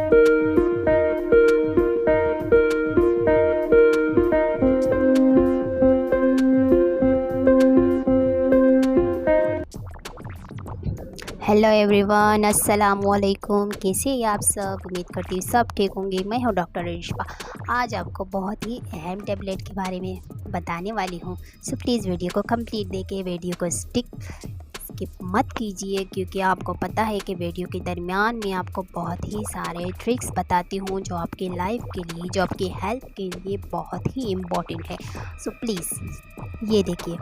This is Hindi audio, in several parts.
हेलो एवरीवन, अस्सलाम वालेकुम। कैसे हैं आप सब? उम्मीद करती हूँ सब ठीक होंगे। मैं हूँ डॉक्टर रिश्पा। आज आपको बहुत ही अहम टैबलेट के बारे में बताने वाली हूँ। सो प्लीज़ वीडियो को कंप्लीट देखें, वीडियो को स्किप मत कीजिए, क्योंकि आपको पता है कि वीडियो के दरमियान में आपको बहुत ही सारे ट्रिक्स बताती हूँ जो आपकी लाइफ के लिए, जो आपकी हेल्थ के लिए बहुत ही इम्पॉर्टेंट है। सो प्लीज़ ये देखिए,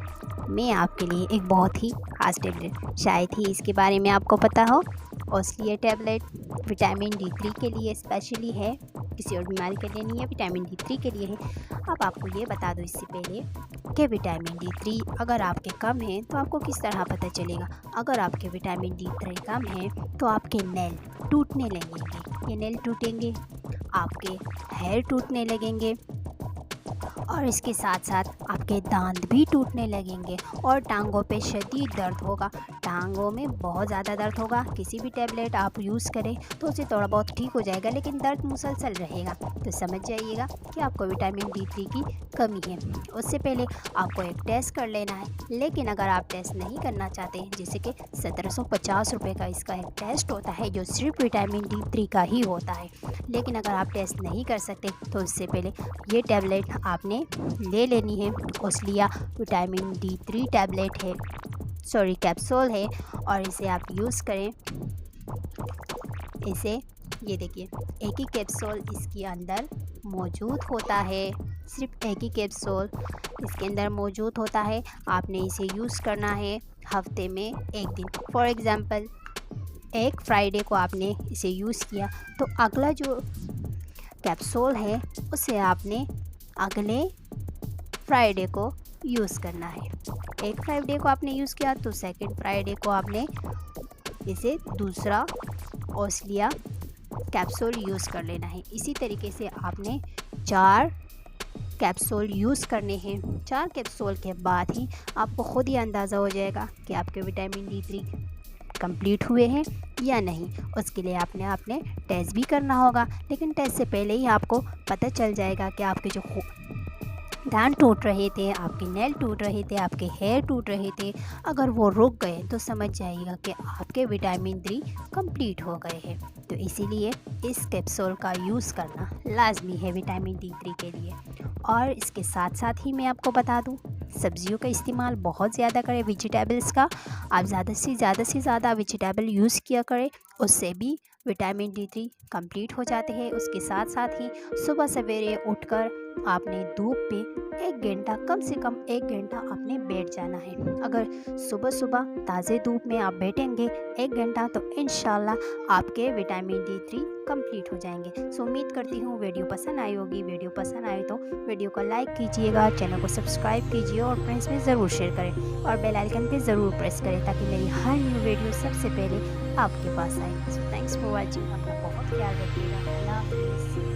मैं आपके लिए एक बहुत ही खास टैबलेट, शायद ही इसके बारे में आपको पता हो। ओस्लिया टैबलेट विटामिन D3 के लिए स्पेशली है, किसी और बीमारी के लिए नहीं है, विटामिन D3 के लिए है। अब आपको ये बता दो इससे पहले कि विटामिन D3 अगर आपके कम है तो आपको किस तरह पता चलेगा। अगर आपके विटामिन D3 कम है तो आपके नेल टूटने लगेंगे, ये नेल टूटेंगे, आपके हेयर टूटने लगेंगे और इसके साथ साथ आपके दांत भी टूटने लगेंगे और टांगों पे शदीद दर्द होगा। टांगों में बहुत ज़्यादा दर्द होगा। किसी भी टैबलेट आप यूज़ करें तो उसे थोड़ा बहुत ठीक हो जाएगा, लेकिन दर्द मुसलसल रहेगा। तो समझ जाइएगा कि आपको विटामिन D3 की कमी है। उससे पहले आपको एक टेस्ट कर लेना है, लेकिन अगर आप टेस्ट नहीं करना चाहते, जैसे कि 1750 रुपये का इसका एक टेस्ट होता है जो सिर्फ विटामिन D3 का ही होता है, लेकिन अगर आप टेस्ट नहीं कर सकते तो उससे पहले ये टैबलेट आपने ले लेनी है। ओस्लिया विटामिन D3 टैबलेट है, सॉरी कैप्सूल है, और इसे आप यूज़ करें। इसे ये देखिए, एक ही कैप्सूल इसके अंदर मौजूद होता है, सिर्फ एक ही कैप्सूल इसके अंदर मौजूद होता है। आपने इसे यूज़ करना है हफ्ते में एक दिन। फॉर एग्ज़ाम्पल, एक फ्राइडे को आपने इसे यूज़ किया तो अगला जो कैप्सूल है उसे आपने अगले फ्राइडे को यूज़ करना है। एक फ्राइडे को आपने यूज़ किया तो सेकंड फ्राइडे को आपने इसे दूसरा ओस्लिया कैप्सूल यूज़ कर लेना है। इसी तरीके से आपने 4 कैप्सूल यूज़ करने हैं। 4 कैप्सूल के बाद ही आपको ख़ुद ही अंदाज़ा हो जाएगा कि आपके विटामिन D3 कंप्लीट हुए हैं या नहीं। उसके लिए आपने टेस्ट भी करना होगा, लेकिन टेस्ट से पहले ही आपको पता चल जाएगा कि आपके जो दांत टूट रहे थे, आपके नेल टूट रहे थे, आपके हेयर टूट रहे थे, अगर वो रुक गए तो समझ जाइएगा कि आपके विटामिन D कंप्लीट हो गए हैं। तो इसीलिए इस कैप्सूल का यूज़ करना लाजमी है विटामिन D3 के लिए। और इसके साथ साथ ही मैं आपको बता दूं, सब्जियों का इस्तेमाल बहुत ज़्यादा करें, वेजिटेबल्स का। आप ज़्यादा से ज़्यादा वेजिटेबल यूज़ किया करें, उससे भी विटामिन D3 कंप्लीट हो जाते हैं। उसके साथ साथ ही सुबह सवेरे उठकर आपने धूप पे 1 घंटा, कम से कम 1 घंटा आपने बैठ जाना है। अगर सुबह सुबह ताज़े धूप में आप बैठेंगे 1 घंटा तो इंशाल्लाह आपके विटामिन D3 कंप्लीट हो जाएंगे। सो उम्मीद करती हूँ वीडियो पसंद आई होगी। वीडियो पसंद आए तो वीडियो को लाइक कीजिएगा, चैनल को सब्सक्राइब कीजिए और फ्रेंड्स में ज़रूर शेयर करें और बेल आइकन पे ज़रूर प्रेस करें ताकि मेरी हर न्यू वीडियो सबसे पहले आपके पास आए। So thanks for watching. अपना बहुत ख्याल रखिएगा। अल्लाह हाफ़िज़।